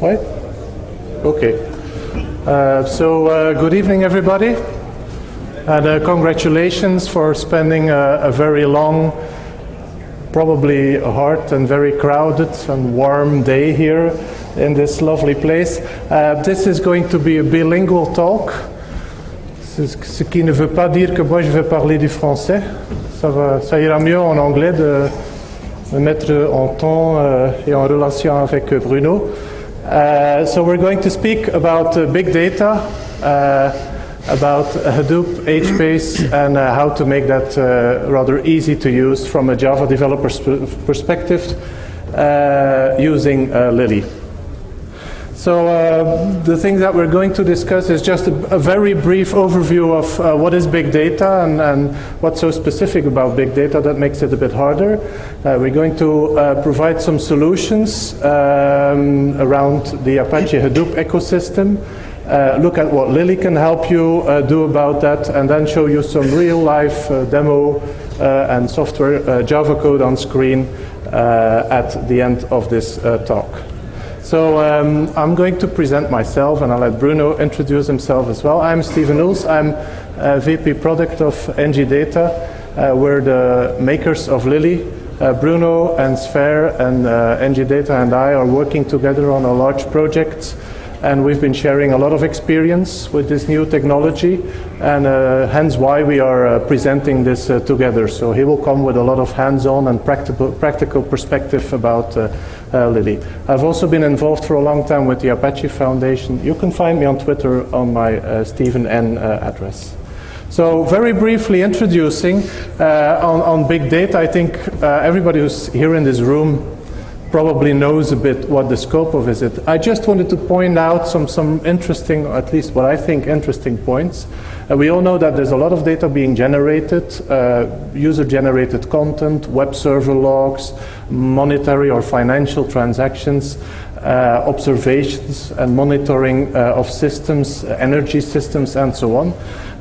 Right? Okay. Good evening, everybody. And congratulations for spending a very long, probably hot and very crowded and warm day here in this lovely place. This is going to be a bilingual talk. Ce qui ne veut pas dire que moi je vais parler du français. Ça ira mieux en anglais de me mettre en ton et en relation avec Bruno. So we're going to speak about big data, about Hadoop, HBase, and how to make that rather easy to use from a Java developer's perspective using Lily. So the thing that we're going to discuss is just a very brief overview of what is big data and what's so specific about big data that makes it a bit harder. We're going to provide some solutions around the Apache Hadoop ecosystem, look at what Lily can help you do about that, and then show you some real-life demo and software Java code on screen at the end of this talk. So I'm going to present myself, and I'll let Bruno introduce himself as well. I'm Steven Ulls. I'm VP Product of NGData. We're the makers of Lily. Bruno and Sphere and NGData and I are working together on a large project, and we've been sharing a lot of experience with this new technology, and hence why we are presenting this together. So he will come with a lot of hands-on and practical perspective about Lily. I've also been involved for a long time with the Apache Foundation. You can find me on Twitter on my Stephen N address. So very briefly introducing on big data, I think everybody who's here in this room probably knows a bit what the scope of it. I just wanted to point out some interesting, or at least what I think interesting points. We all know that there's a lot of data being generated, user-generated content, web server logs, monetary or financial transactions, observations and monitoring of systems, energy systems, and so on.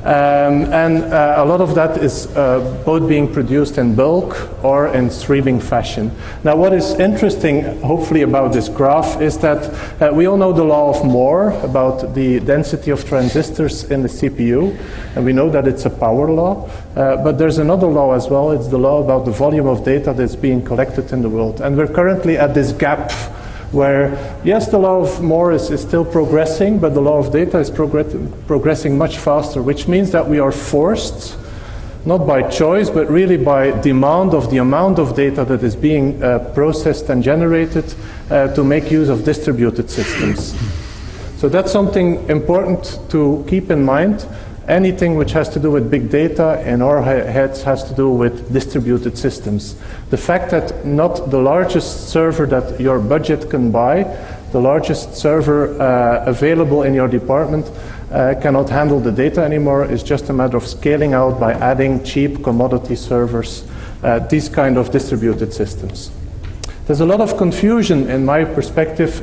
A lot of that is both being produced in bulk or in streaming fashion. Now, what is interesting, hopefully, about this graph is that we all know the law of Moore about the density of transistors in the CPU, and we know that it's a power law. But there's another law as well. It's the law about the volume of data that's being collected in the world. And we're currently at this gap where, yes, the law of Moore is still progressing, but the law of data is progressing much faster, which means that we are forced, not by choice, but really by demand of the amount of data that is being processed and generated to make use of distributed systems. So that's something important to keep in mind. Anything which has to do with big data in our heads has to do with distributed systems. The fact that not the largest server that your budget can buy, the largest server available in your department cannot handle the data anymore is just a matter of scaling out by adding cheap commodity servers, these kind of distributed systems. There's a lot of confusion in my perspective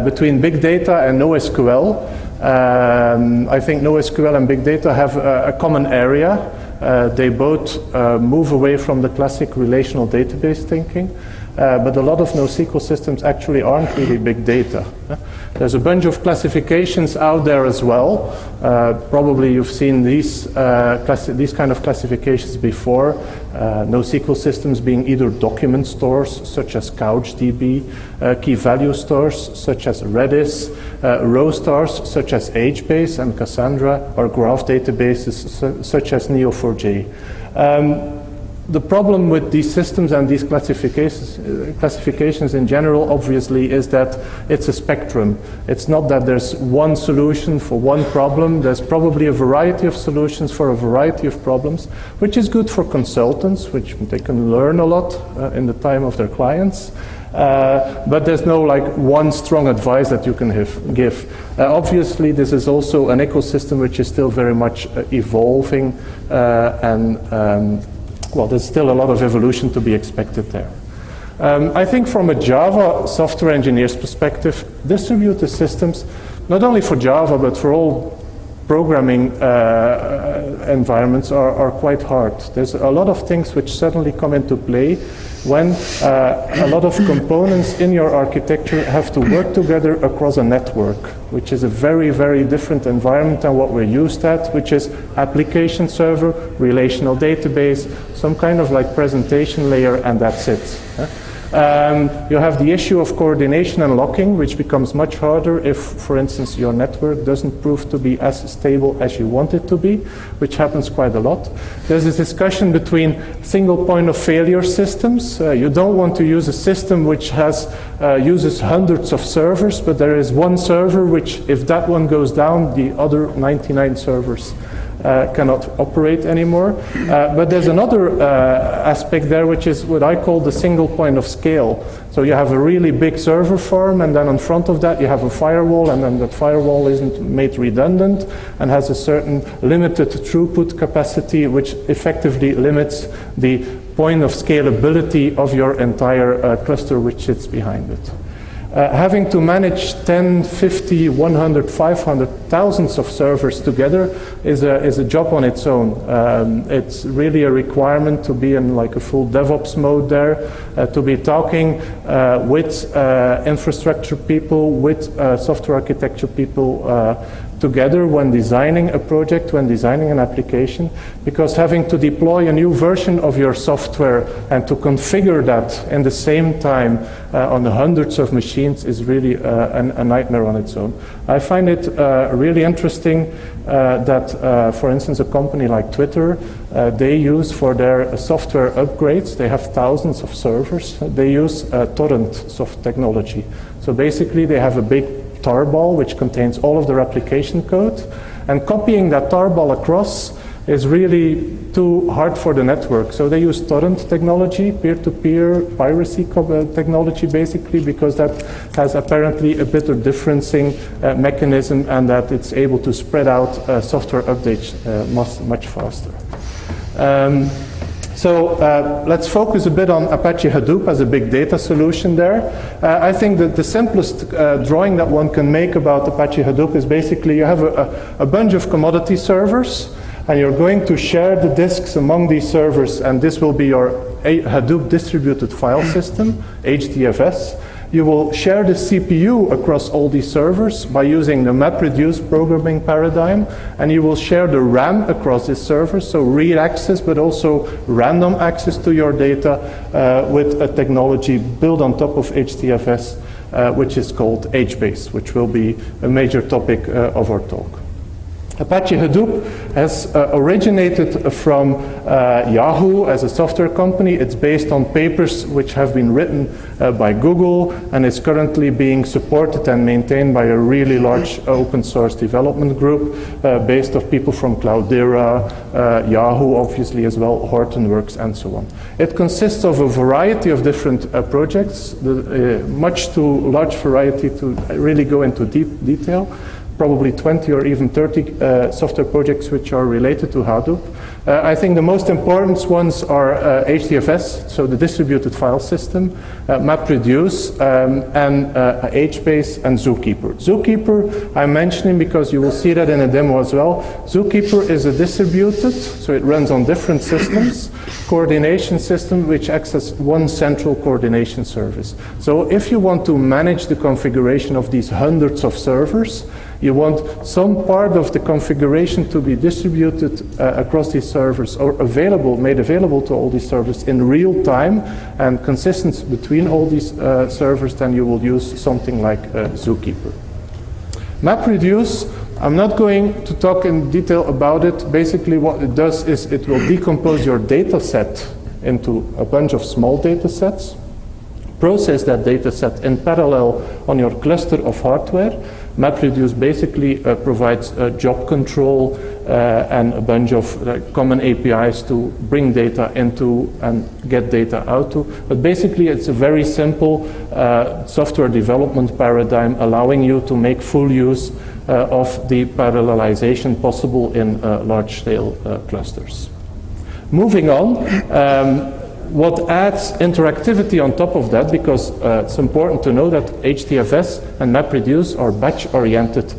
between big data and NoSQL. I think NoSQL and big data have a common area. They both move away from the classic relational database thinking, but a lot of NoSQL systems actually aren't really big data. There's a bunch of classifications out there as well. Probably you've seen these kind of classifications before. NoSQL systems being either document stores such as CouchDB, key value stores such as Redis, row stores such as HBase and Cassandra, or graph databases such as Neo4j. The problem with these systems and these classifications in general, obviously, is that it's a spectrum. It's not that there's one solution for one problem. There's probably a variety of solutions for a variety of problems, which is good for consultants, which they can learn a lot in the time of their clients. But there's no one strong advice that you can give. Obviously, this is also an ecosystem which is still very much evolving well, there's still a lot of evolution to be expected there. I think from a Java software engineer's perspective, distributed systems, not only for Java, but for all programming environments are quite hard. There's a lot of things which suddenly come into play when a lot of components in your architecture have to work together across a network, which is a very, very different environment than what we're used at, which is application server, relational database, some kind of like presentation layer, and that's it. You have the issue of coordination and locking, which becomes much harder if, for instance, your network doesn't prove to be as stable as you want it to be, which happens quite a lot. There's this discussion between single point of failure systems. You don't want to use a system which uses hundreds of servers, but there is one server which, if that one goes down, the other 99 servers cannot operate anymore. But there's another aspect there, which is what I call the single point of scale. So you have a really big server farm, and then in front of that you have a firewall, and then that firewall isn't made redundant and has a certain limited throughput capacity, which effectively limits the point of scalability of your entire cluster which sits behind it. Having to manage 10, 50, 100, 500, thousands of servers together is a job on its own. It's really a requirement to be in like a full DevOps mode there, to be talking with infrastructure people, with software architecture people together when designing a project, when designing an application, because having to deploy a new version of your software and to configure that in the same time on the hundreds of machines is really a nightmare on its own. I find it really interesting that, for instance, a company like Twitter, they use for their software upgrades, they have thousands of servers, they use torrent soft technology. So basically they have a big tarball which contains all of their application code, and copying that tarball across is really too hard for the network. So they use torrent technology, peer-to-peer piracy technology basically, because that has apparently a better differencing mechanism, and that it's able to spread out software updates much faster. So let's focus a bit on Apache Hadoop as a big data solution there. I think that the simplest drawing that one can make about Apache Hadoop is basically you have a bunch of commodity servers, and you're going to share the disks among these servers, and this will be your Hadoop distributed file system, HDFS. You will share the CPU across all these servers by using the MapReduce programming paradigm, and you will share the RAM across these servers, so read access but also random access to your data with a technology built on top of HDFS, which is called HBase, which will be a major topic of our talk. Apache Hadoop has originated from Yahoo as a software company. It's based on papers which have been written by Google, and is currently being supported and maintained by a really large open source development group based of people from Cloudera, Yahoo obviously as well, Hortonworks and so on. It consists of a variety of different projects, much too large variety to really go into deep detail. Probably 20 or even 30 software projects which are related to Hadoop. I think the most important ones are HDFS, so the distributed file system, MapReduce, and HBase and Zookeeper. Zookeeper I'm mentioning because you will see that in a demo as well. Zookeeper is a distributed, so it runs on different systems, coordination system which acts as one central coordination service. So if you want to manage the configuration of these hundreds of servers, you want some part of the configuration to be distributed across these servers, or made available to all these servers in real time and consistent between all these servers, then you will use something like Zookeeper. MapReduce, I'm not going to talk in detail about it. Basically what it does is it will decompose your data set into a bunch of small data sets, process that data set in parallel on your cluster of hardware. MapReduce basically provides job control and a bunch of common APIs to bring data into and get data out to. But basically it's a very simple software development paradigm allowing you to make full use of the parallelization possible in large-scale clusters. Moving on, what adds interactivity on top of that, because it's important to know that HDFS and MapReduce are batch-oriented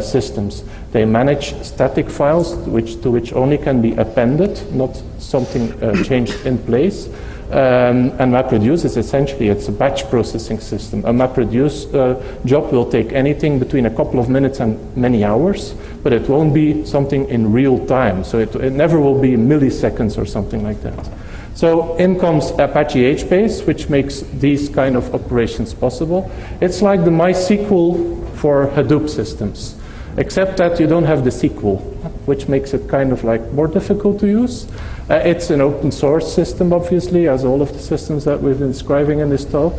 systems. They manage static files to which only can be appended, not something changed in place. And MapReduce is essentially, it's a batch processing system. A MapReduce job will take anything between a couple of minutes and many hours, but it won't be something in real time. So it never will be milliseconds or something like that. So in comes Apache HBase, which makes these kind of operations possible. It's like the MySQL for Hadoop systems, except that you don't have the SQL, which makes it kind of like more difficult to use. It's an open source system, obviously, as all of the systems that we've been describing in this talk.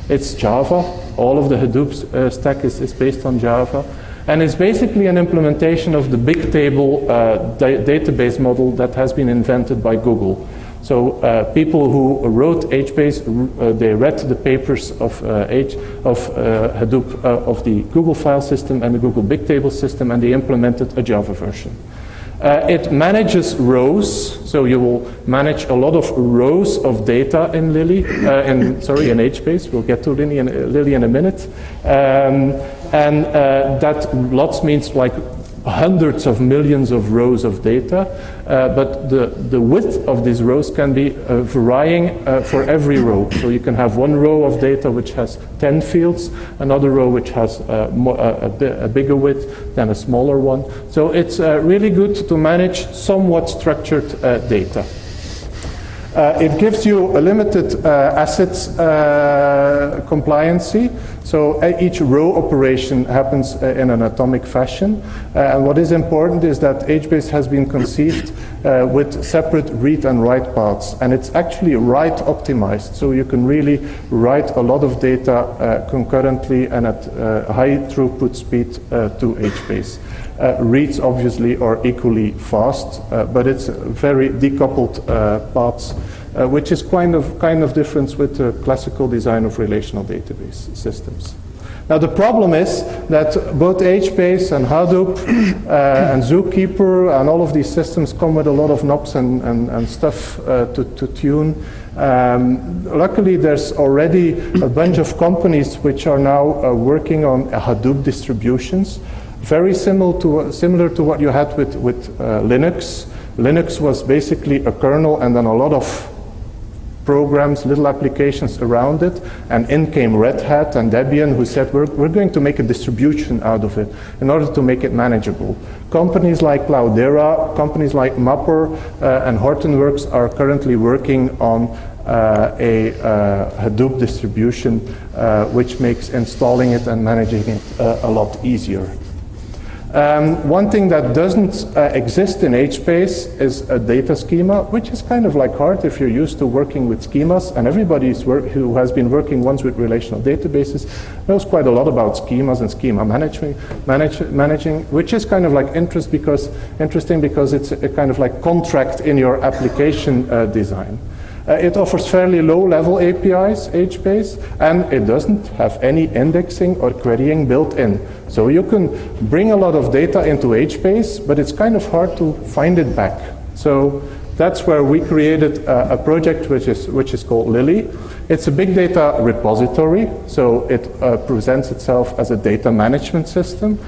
It's Java. All of the Hadoop stack is based on Java. And it's basically an implementation of the Bigtable database model that has been invented by Google. So people who wrote HBase, they read the papers of Hadoop, of the Google file system and the Google Bigtable system, and they implemented a Java version. It manages rows, so you will manage a lot of rows of data in Lily, in HBase. We'll get to Lily in a minute. And that lots means like hundreds of millions of rows of data, but the width of these rows can be varying for every row. So you can have one row of data which has 10 fields, another row which has a bigger width than a smaller one. So it's really good to manage somewhat structured data. It gives you a limited assets compliancy. So each row operation happens in an atomic fashion. And what is important is that HBase has been conceived with separate read and write paths. And it's actually write optimized. So you can really write a lot of data concurrently and at high throughput speed to HBase. Reads obviously are equally fast, but it's very decoupled paths, which is kind of different with the classical design of relational database systems. Now the problem is that both HBase and Hadoop and Zookeeper and all of these systems come with a lot of knobs and stuff to tune. Luckily, there's already a bunch of companies which are now working on Hadoop distributions. Very similar to what you had with Linux. Linux was basically a kernel and then a lot of programs, little applications around it, and in came Red Hat and Debian, who said we're going to make a distribution out of it in order to make it manageable. Companies like Cloudera, companies like Mapper and Hortonworks are currently working on a Hadoop distribution which makes installing it and managing it a lot easier. One thing that doesn't exist in HBase is a data schema, which is kind of like hard if you're used to working with schemas, and everybody who has been working once with relational databases knows quite a lot about schemas and schema managing, which is kind of like interesting because it's a kind of like contract in your application design. It offers fairly low-level APIs, HBase, and it doesn't have any indexing or querying built in. So you can bring a lot of data into HBase, but it's kind of hard to find it back. So that's where we created a project which is called Lily. It's a big data repository, so it presents itself as a data management system,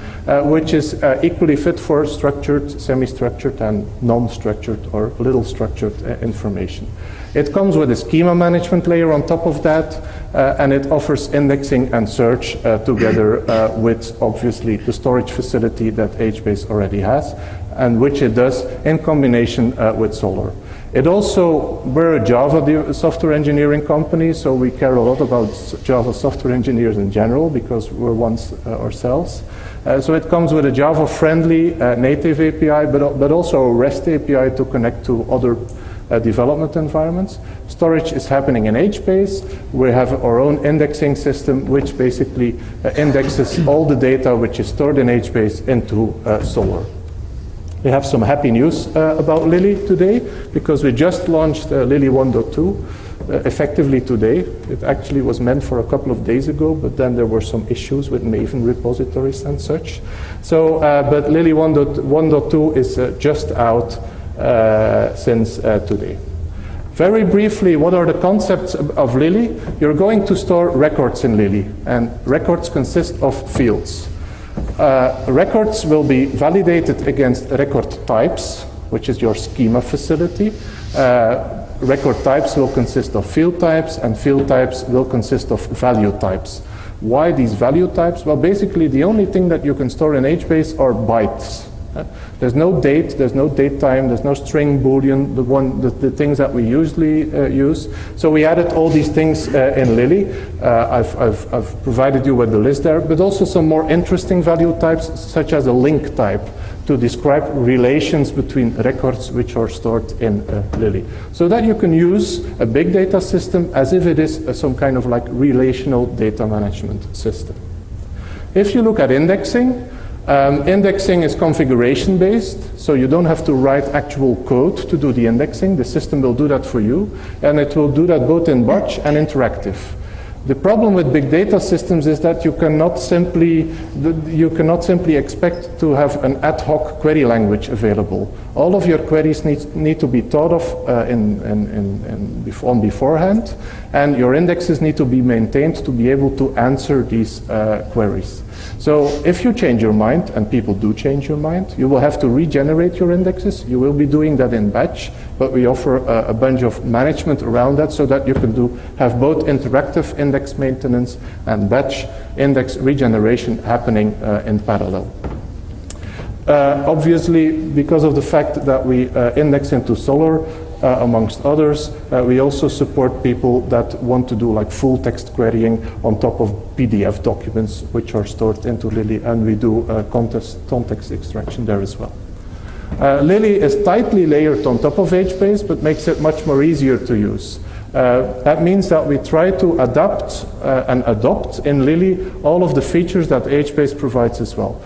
which is equally fit for structured, semi-structured, and non-structured or little structured information. It comes with a schema management layer on top of that, and it offers indexing and search together with, obviously, the storage facility that HBase already has, and which it does in combination with Solr. It also, we're a Java software engineering company, so we care a lot about Java software engineers in general, because we're ones ourselves. So it comes with a Java-friendly native API, but also a REST API to connect to other development environments. Storage is happening in HBase. We have our own indexing system, which basically indexes all the data which is stored in HBase into Solr. We have some happy news about Lily today, because we just launched Lily 1.2 effectively today. It actually was meant for a couple of days ago, but then there were some issues with Maven repositories and such. So, but Lily 1.2 is just out since today. Very briefly, what are the concepts of Lily? You're going to store records in Lily, and records consist of fields. Records will be validated against record types, which is your schema facility. Record types will consist of field types, and field types will consist of value types. Why these value types? Well, basically the only thing that you can store in HBase are bytes. There's no date, there's no date time, there's no string boolean, the things that we usually use. So we added all these things in Lily. I've provided you with the list there, but also some more interesting value types, such as a link type, to describe relations between records which are stored in Lily. So that you can use a big data system as if it is some kind of like relational data management system. If you look at indexing, indexing is configuration based, so you don't have to write actual code to do the indexing. The system will do that for you, and it will do that both in batch and interactive. The problem with big data systems is that you cannot simply expect to have an ad hoc query language available. All of your queries need to be thought of beforehand, and your indexes need to be maintained to be able to answer these queries. So if you change your mind, and people do change your mind, you will have to regenerate your indexes. You will be doing that in batch, but we offer a bunch of management around that so that you can have both interactive index maintenance and batch index regeneration happening in parallel. Obviously, because of the fact that we index into Solr, amongst others, we also support people that want to do like full text querying on top of PDF documents which are stored into Lily, and we do context extraction there as well. Lily is tightly layered on top of HBase, but makes it much more easier to use. That means that we try to adapt and adopt in Lily all of the features that HBase provides as well.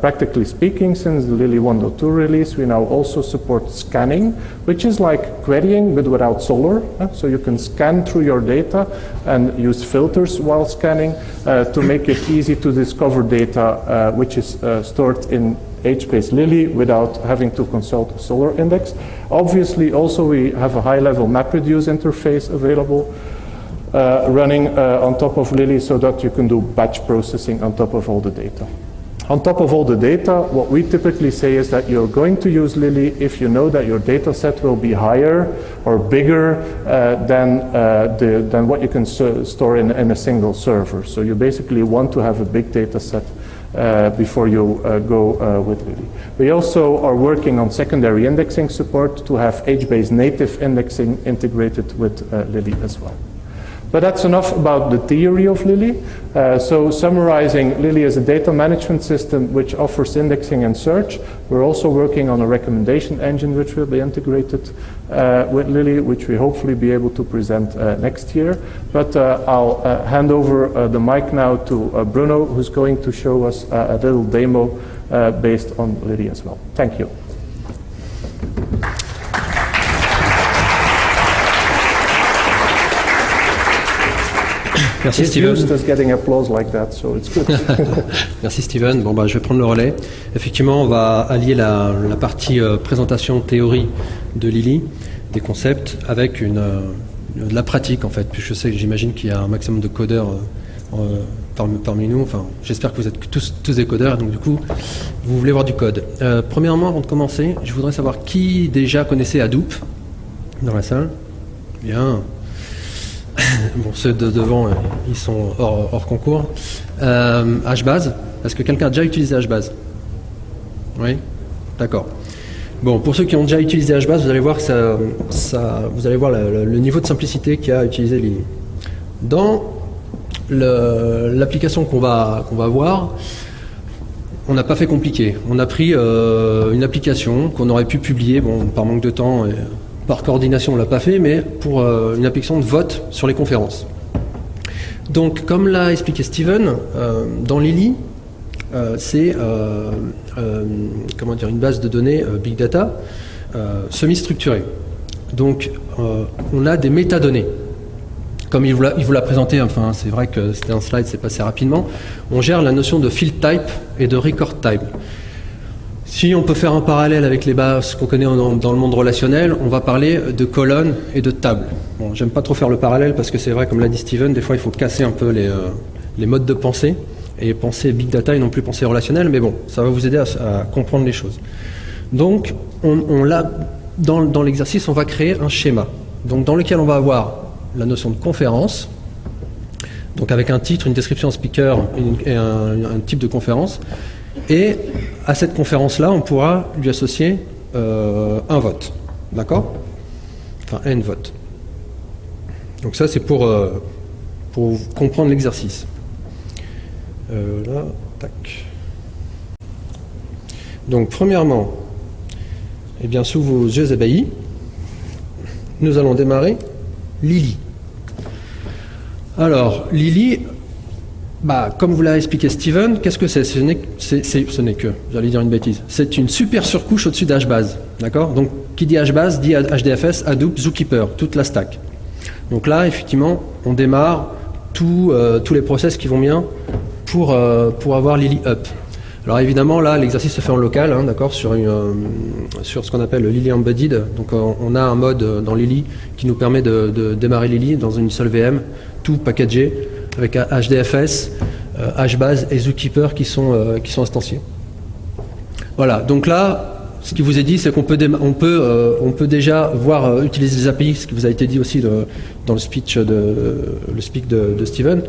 Practically speaking, since the Lily 1.2 release, we now also support scanning, which is like querying but without Solr. So you can scan through your data and use filters while scanning to make it easy to discover data which is stored in HBase Lily without having to consult a Solr index. Obviously, also we have a high-level MapReduce interface available running on top of Lily so that you can do batch processing on top of all the data. On top of all the data, what we typically say is that you're going to use Lily if you know that your data set will be higher or bigger than what you can store in a single server. So you basically want to have a big data set before you go with Lily. We also are working on secondary indexing support to have HBase native indexing integrated with Lily as well. But that's enough about the theory of Lily. So summarizing, Lily is a data management system which offers indexing and search. We're also working on a recommendation engine which will be integrated with Lily, which we hopefully be able to present next year. But I'll hand over the mic now to Bruno, who's going to show us a little demo based on Lily as well. Thank you. Merci Steven. Getting applause like that, so it's good. Merci Steven. Bon, je vais prendre le relais. Effectivement, on va allier la partie présentation théorie de Lily, des concepts, avec de la pratique en fait. Puis j'imagine qu'il y a un maximum de codeurs parmi nous. Enfin, j'espère que vous êtes tous des codeurs, donc du coup, vous voulez voir du code. Premièrement, avant de commencer, je voudrais savoir qui déjà connaissait Hadoop dans la salle. Bien. Bon, ceux de devant, ils sont hors concours. HBase, est-ce que quelqu'un a déjà utilisé HBase? Oui? D'accord. Bon, pour ceux qui ont déjà utilisé HBase, vous allez voir que vous allez voir le niveau de simplicité qu'il y a à utiliser Lily. Dans l'application qu'on va voir, on n'a pas fait compliqué. On a pris une application qu'on aurait pu publier, bon, par manque de temps. Par coordination, on ne l'a pas fait, mais pour une application de vote sur les conférences. Donc, comme l'a expliqué Steven, dans Lily, c'est une base de données Big Data semi-structurée. Donc, on a des métadonnées. Comme il vous l'a présenté, enfin, c'est vrai que c'était un slide, c'est passé rapidement. On gère la notion de field type et de record type. Si on peut faire un parallèle avec les bases qu'on connaît dans le monde relationnel, on va parler de colonnes et de tables. Bon, j'aime pas trop faire le parallèle parce que c'est vrai, comme l'a dit Steven, des fois il faut casser un peu les modes de pensée et penser big data et non plus penser relationnel, mais bon, ça va vous aider à comprendre les choses. Donc, dans l'exercice, on va créer un schéma, donc, dans lequel on va avoir la notion de conférence, donc avec un titre, une description en speaker et un type de conférence. Et à cette conférence-là, on pourra lui associer un vote. D'accord? Enfin, n votes. Donc ça, c'est pour comprendre l'exercice. Là, tac. Donc, premièrement, eh bien, sous vos yeux ébahis, nous allons démarrer Lily. Alors, Lily, comme vous l'a expliqué Steven, qu'est-ce que c'est? Ce n'est que, j'allais dire une bêtise, c'est une super surcouche au-dessus d'HBase. D'accord? Donc, qui dit HBase dit HDFS, Hadoop, Zookeeper, toute la stack. Donc là, effectivement, on démarre tous les process qui vont bien pour avoir Lily up. Alors évidemment, là, l'exercice se fait en local, hein, d'accord, sur ce qu'on appelle le Lily Embedded. Donc on a un mode dans Lily qui nous permet de démarrer Lily dans une seule VM, tout packagé, avec HDFS, HBase et Zookeeper qui sont instanciés. Voilà, donc là, ce qui vous est dit, c'est qu'on peut déjà utiliser les API, ce qui vous a été dit aussi dans le speak de Steven,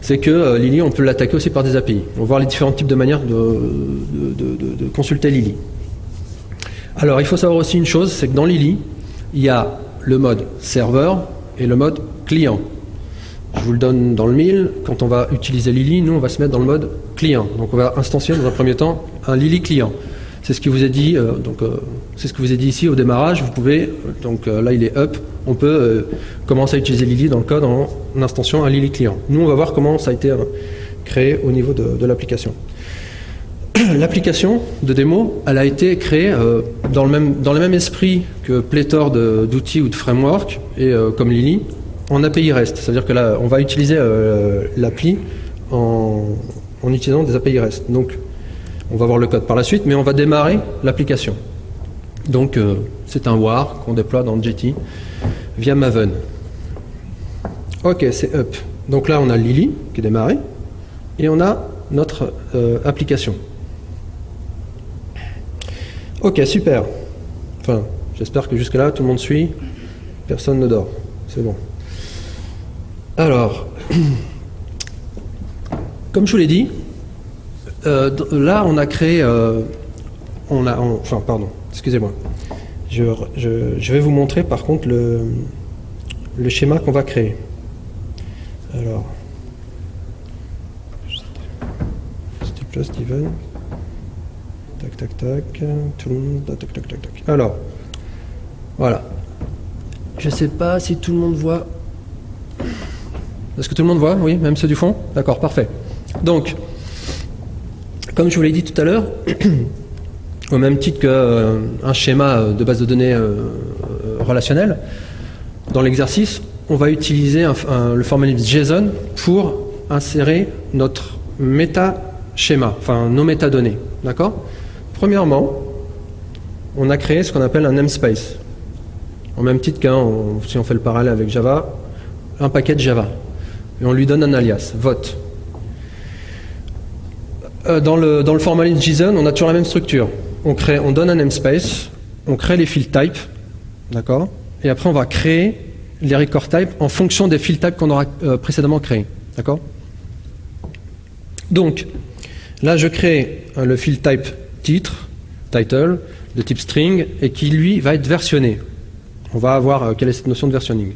c'est que Lily, on peut l'attaquer aussi par des API. On va voir les différents types de manières de consulter Lily. Alors, il faut savoir aussi une chose, c'est que dans Lily, il y a le mode serveur et le mode client. Je vous le donne dans le mille. Quand on va utiliser Lily, nous, on va se mettre dans le mode client. Donc, on va instancier dans un premier temps un Lily client. C'est ce qui vous est dit. C'est ce que vous est dit ici au démarrage. Vous pouvez, là, il est up. On peut commencer à utiliser Lily dans le code en instanciant un Lily client. Nous, on va voir comment ça a été créé au niveau de l'application. L'application de démo, elle a été créée dans le même esprit que pléthore d'outils ou de frameworks, et comme Lily, en API REST. C'est-à-dire que là, on va utiliser l'appli en utilisant des API REST. Donc, on va voir le code par la suite, mais on va démarrer l'application. Donc, c'est un WAR qu'on déploie dans Jetty via Maven. Ok, c'est up. Donc là, on a Lily qui est démarré, et on a notre application. Ok, super. Enfin, j'espère que jusque-là, tout le monde suit. Personne ne dort. C'est bon. Alors, comme je vous l'ai dit, là, on a créé... pardon, excusez-moi. Je vais vous montrer, par contre, le schéma qu'on va créer. Alors... S'il te plaît, Steven. Tac. Tout le monde... Tac. Alors, voilà. Je ne sais pas si tout le monde voit... Est-ce que tout le monde voit? Oui, même ceux du fond? D'accord, parfait. Donc, comme je vous l'ai dit tout à l'heure, au même titre qu'un schéma de base de données relationnel, dans l'exercice, on va utiliser le formalisme JSON pour insérer notre méta-schéma, enfin nos métadonnées. D'accord? Premièrement, on a créé ce qu'on appelle un namespace. Au même titre si on fait le parallèle avec Java, un paquet Java. Et on lui donne un alias, vote. Dans le formalisme JSON, on a toujours la même structure. On donne un namespace, on crée les field types, d'accord? Et après, on va créer les record types en fonction des field types qu'on aura précédemment créés, d'accord? Donc, là, je crée le field type titre, title, de type string, et qui, lui, va être versionné. On va voir quelle est cette notion de versionning.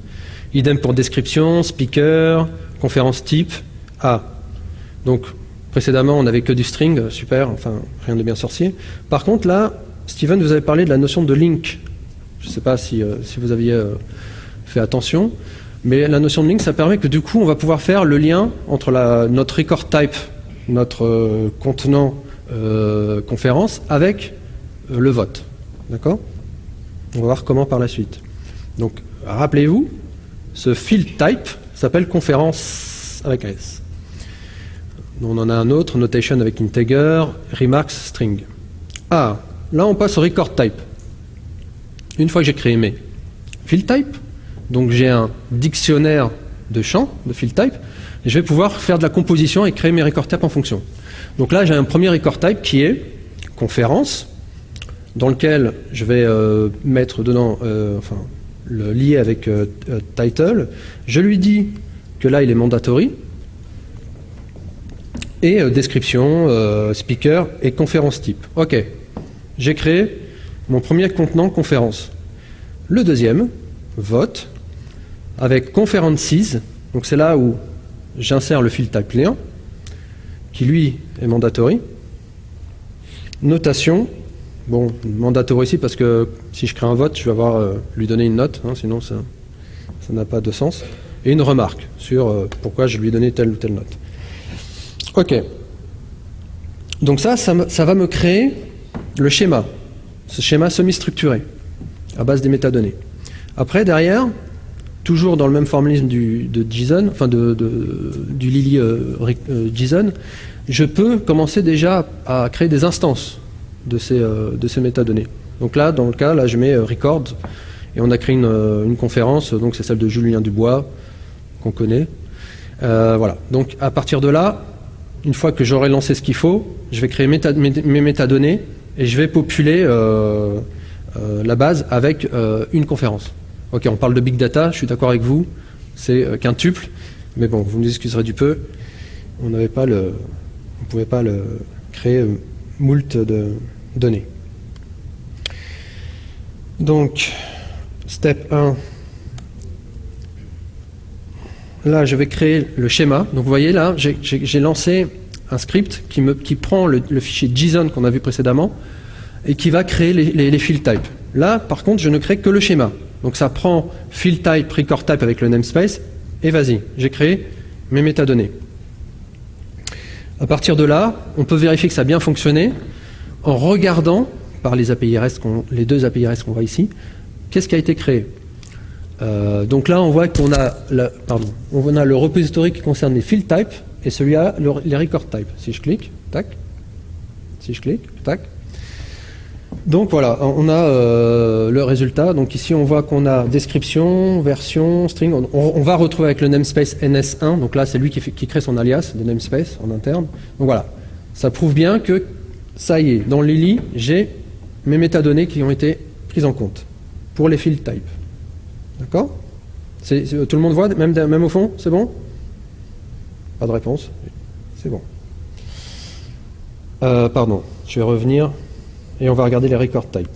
Idem pour description, speaker, conférence type, Donc, précédemment, on n'avait que du string, super, enfin, rien de bien sorcier. Par contre, là, Steven, vous avez parlé de la notion de link. Je ne sais pas si vous aviez fait attention, mais la notion de link, ça permet que du coup, on va pouvoir faire le lien entre notre record type, notre contenant conférence, avec le vote. D'accord? On va voir comment par la suite. Donc, rappelez-vous, ce field type s'appelle conférence avec S. On en a un autre, notation avec integer, remarks, string. Là on passe au record type. Une fois que j'ai créé mes field type, donc j'ai un dictionnaire de champs, de field type, et je vais pouvoir faire de la composition et créer mes record types en fonction. Donc là, j'ai un premier record type qui est conférence, dans lequel je vais mettre dedans, le lier avec title. Je lui dis que là, il est mandatory, et description, speaker et conférence type. Ok, j'ai créé mon premier contenant conférence. Le deuxième, vote, avec conferences, donc c'est là où j'insère le field type client, qui lui est mandatory. Notation, bon, mandatory ici parce que si je crée un vote, je vais avoir lui donner une note, hein, sinon ça n'a pas de sens. Et une remarque sur pourquoi je lui ai donné telle ou telle note. Ok. Donc ça va me créer le schéma, ce schéma semi-structuré, à base des métadonnées. Après, derrière, toujours dans le même formalisme de JSON, enfin du Lily JSON, je peux commencer déjà à créer des instances de ces métadonnées. Donc là, dans le cas, là, je mets record, et on a créé une conférence, donc c'est celle de Julien Dubois, qu'on connaît. Voilà. Donc à partir de là, une fois que j'aurai lancé ce qu'il faut, je vais créer mes métadonnées et je vais populer la base avec une conférence. Ok, on parle de big data, je suis d'accord avec vous, c'est quintuple, mais bon, vous nous excuserez du peu, on ne pouvait pas créer moult de données. Donc, step 1, là je vais créer le schéma. Donc vous voyez là, j'ai lancé un script qui prend le fichier JSON qu'on a vu précédemment et qui va créer les field types. Là, par contre, je ne crée que le schéma. Donc ça prend field type, record type avec le namespace, et vas-y, j'ai créé mes métadonnées. À partir de là, on peut vérifier que ça a bien fonctionné en regardant, par les API REST, les deux API REST qu'on voit ici, qu'est-ce qui a été créé. Donc là, on voit qu'on a, on a le repository qui concerne les field types et celui-là, les record types. Si je clique, tac. Si je clique, tac. Donc voilà, on a le résultat. Donc ici, on voit qu'on a description, version, string. On va retrouver avec le namespace ns1. Donc là, c'est lui qui crée son alias de namespace en interne. Donc voilà, ça prouve bien que ça y est, dans Lily, j'ai mes métadonnées qui ont été prises en compte pour les field types. D'accord ? Tout le monde voit, même au fond, c'est bon ? Pas de réponse. C'est bon. Pardon, je vais revenir et on va regarder les record types.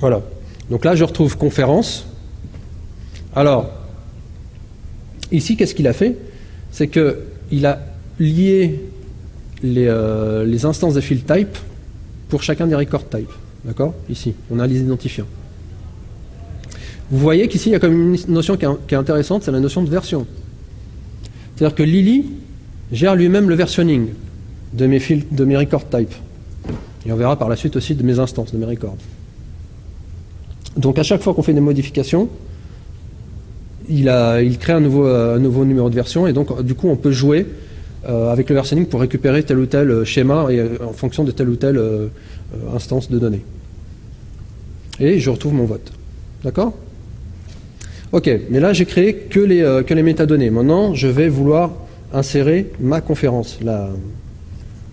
Voilà. Donc là, je retrouve conférence. Alors, ici, qu'est-ce qu'il a fait ? C'est qu'il a lié les instances de field type pour chacun des record types. D'accord ? Ici, on a les identifiants. Vous voyez qu'ici, il y a comme une notion qui est intéressante, c'est la notion de version. C'est-à-dire que Lily gère lui-même le versionning de mes record types. Et on verra par la suite aussi de mes instances, de mes records. Donc à chaque fois qu'on fait des modifications, il crée un nouveau numéro de version, et donc du coup on peut jouer avec le versionning pour récupérer tel ou tel schéma et, en fonction de telle ou telle instance de données. Et je retrouve mon vote. D'accord ? Ok, mais là j'ai créé que les métadonnées. Maintenant, je vais vouloir insérer ma conférence,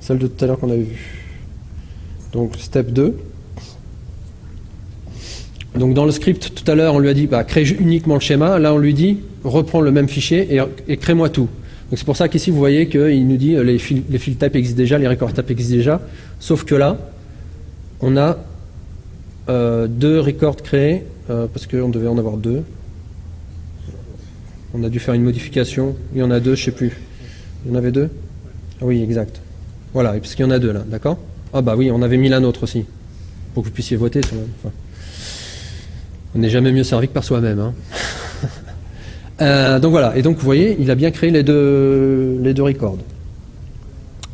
celle de tout à l'heure qu'on avait vue. Donc, step 2. Donc, dans le script, tout à l'heure, on lui a dit crée uniquement le schéma. Là, on lui dit reprends le même fichier et crée-moi tout. Donc, c'est pour ça qu'ici, vous voyez qu'il nous dit les field types existent déjà, les record types existent déjà. Sauf que là, on a 2 records créés, parce qu'on devait en avoir 2. On a dû faire une modification. Il y en a 2, je ne sais plus. Il y en avait 2 ? Ah oui, exact. Voilà, parce qu'il y en a 2 là, d'accord ? Ah bah oui, on avait mis la nôtre aussi, pour que vous puissiez voter. On n'est jamais mieux servi que par soi-même. Hein. Donc voilà, et donc vous voyez, il a bien créé les deux records.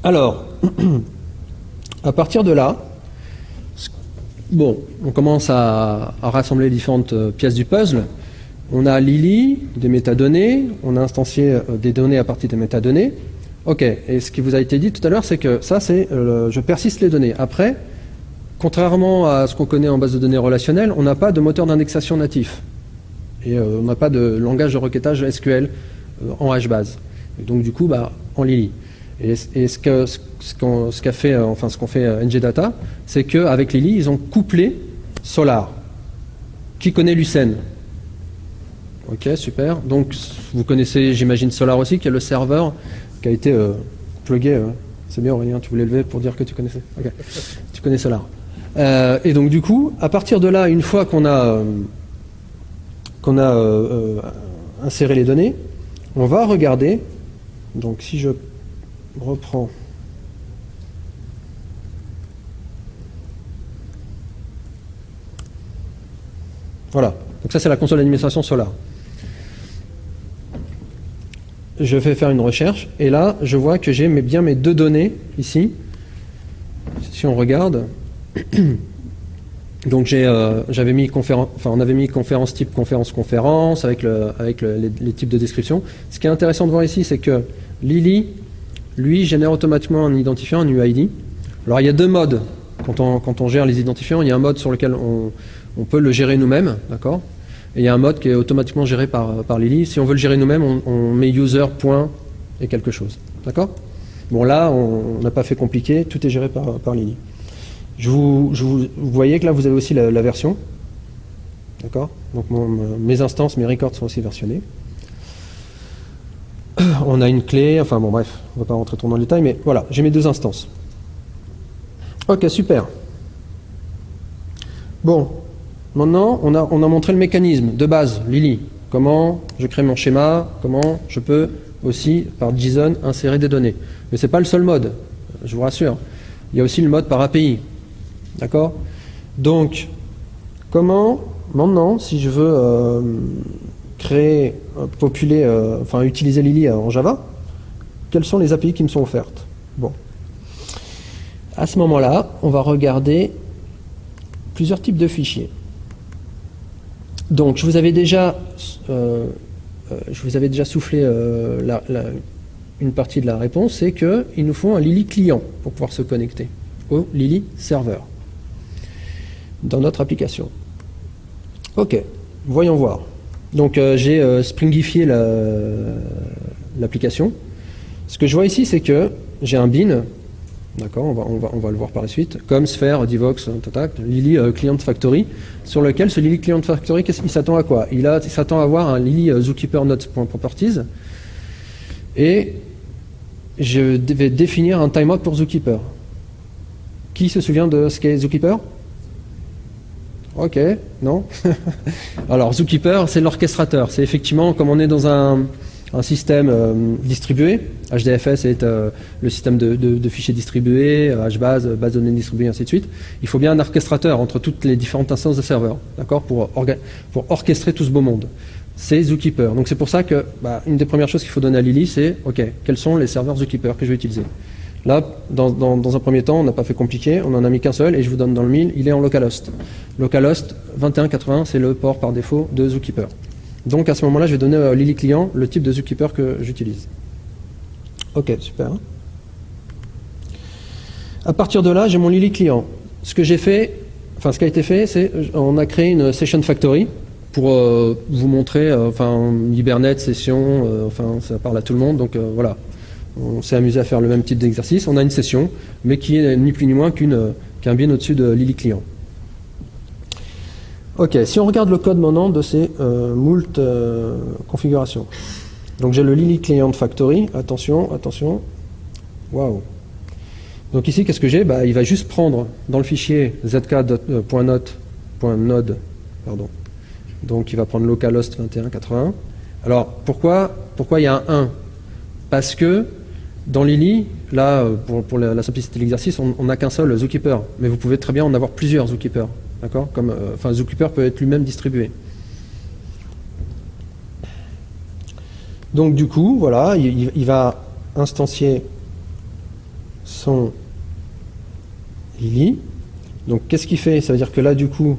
Alors, à partir de là, bon, on commence à rassembler les différentes pièces du puzzle. On a Lily, des métadonnées, on a instancié des données à partir des métadonnées. Ok, et ce qui vous a été dit tout à l'heure, c'est que ça, c'est je persiste les données. Après, contrairement à ce qu'on connaît en base de données relationnelles, on n'a pas de moteur d'indexation natif. Et on n'a pas de langage de requêtage SQL en HBase. Et donc du coup, en Lily. Et ce qu'ont fait NGData, c'est qu'avec Lily, ils ont couplé Solar. Qui connaît Lucene? Ok, super. Donc vous connaissez, j'imagine, Solar aussi, qui est le serveur qui a été plugué. C'est bien, Aurélien, tu voulais lever pour dire que tu connaissais. Ok, tu connais Solar. Et donc du coup, à partir de là, une fois qu'on a inséré les données, on va regarder. Donc si je reprends voilà, donc ça c'est la console d'administration Solar. Je vais faire une recherche et là je vois que j'ai bien mes deux données ici. Si on regarde, donc j'avais mis on avait mis conférence type conférence avec les types de description. Ce qui est intéressant de voir ici, c'est que Lily, lui, génère automatiquement un identifiant, un UID. Alors il y a deux modes quand on gère les identifiants. Il y a un mode sur lequel on peut le gérer nous-mêmes, d'accord ? Et il y a un mode qui est automatiquement géré par Lily. Si on veut le gérer nous-mêmes, on met user point et quelque chose, d'accord ? Bon là, on n'a pas fait compliqué, tout est géré par Lily. Vous voyez que là, vous avez aussi la version, d'accord ? Donc mes instances, mes records sont aussi versionnés. On a une clé, enfin bon bref, on ne va pas rentrer trop dans le détail, mais voilà, j'ai mes deux instances. Ok, super. Bon, maintenant on a montré le mécanisme de base, Lily. Comment je crée mon schéma, comment je peux aussi, par JSON, insérer des données. Mais ce n'est pas le seul mode, je vous rassure. Il y a aussi le mode par API. D'accord ? Donc, comment, maintenant, si je veux créer, utiliser Lily en Java, quelles sont les API qui me sont offertes? Bon. À ce moment-là, on va regarder plusieurs types de fichiers. Donc, je vous avais déjà soufflé une partie de la réponse, c'est qu'il nous faut un Lily client pour pouvoir se connecter au Lily serveur dans notre application. Ok, voyons voir. Donc j'ai springifié l'application. Ce que je vois ici, c'est que j'ai un bin, d'accord, on va le voir par la suite, comme Sphere, Divox, Lily Client Factory, sur lequel ce Lily Client Factory, il s'attend à quoi? Il s'attend à avoir un Lily Zookeeper Notes.properties et je vais définir un timeout pour Zookeeper. Qui se souvient de ce qu'est Zookeeper? Ok, non. Alors Zookeeper, c'est l'orchestrateur. C'est effectivement, comme on est dans un système distribué, HDFS est le système de fichiers distribués, HBase, base de données distribuée, ainsi de suite. Il faut bien un orchestrateur entre toutes les différentes instances de serveurs, d'accord, pour orchestrer tout ce beau monde. C'est Zookeeper. Donc c'est pour ça que une des premières choses qu'il faut donner à Lily, c'est ok, quels sont les serveurs Zookeeper que je vais utiliser. Là, dans un premier temps, on n'a pas fait compliqué, on n'en a mis qu'un seul, et je vous donne dans le mille, il est en localhost. Localhost 2180, c'est le port par défaut de Zookeeper. Donc à ce moment-là, je vais donner à Lily client le type de Zookeeper que j'utilise. Ok, super. À partir de là, j'ai mon Lily client. Ce qui a été fait, c'est on a créé une Session Factory pour vous montrer, Hibernate, session, ça parle à tout le monde, donc voilà. On s'est amusé à faire le même type d'exercice. On a une session, mais qui est ni plus ni moins qu'un bin au-dessus de Lily client. Ok, si on regarde le code maintenant de ces moult configurations. Donc j'ai le Lily Client Factory. Attention. Waouh. Donc ici, qu'est-ce que j'ai? Il va juste prendre dans le fichier zk.node. Donc il va prendre localhost 2180. Alors pourquoi il y a un 1? Parce que dans Lily, là, pour la simplicité de l'exercice, on n'a qu'un seul Zookeeper. Mais vous pouvez très bien en avoir plusieurs Zookeepers. D'accord ? Zookeeper peut être lui-même distribué. Donc du coup, voilà, il va instancier son Lily. Donc qu'est-ce qu'il fait? Ça veut dire que là, du coup,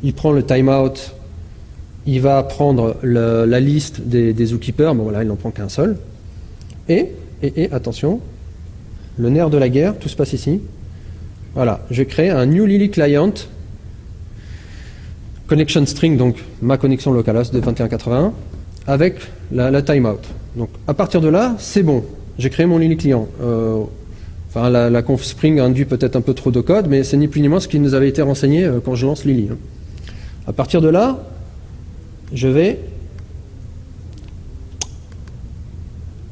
il prend le timeout, il va prendre la liste des Zookeepers, bon voilà, il n'en prend qu'un seul. Et attention, le nerf de la guerre, tout se passe ici. Voilà, je crée un new Lily client connection string, donc ma connexion localhost de 2181, avec la timeout. Donc à partir de là, c'est bon. J'ai créé mon Lily client. Enfin, la conf Spring induit peut-être un peu trop de code, mais c'est ni plus ni moins ce qui nous avait été renseigné quand je lance Lily. À partir de là, je vais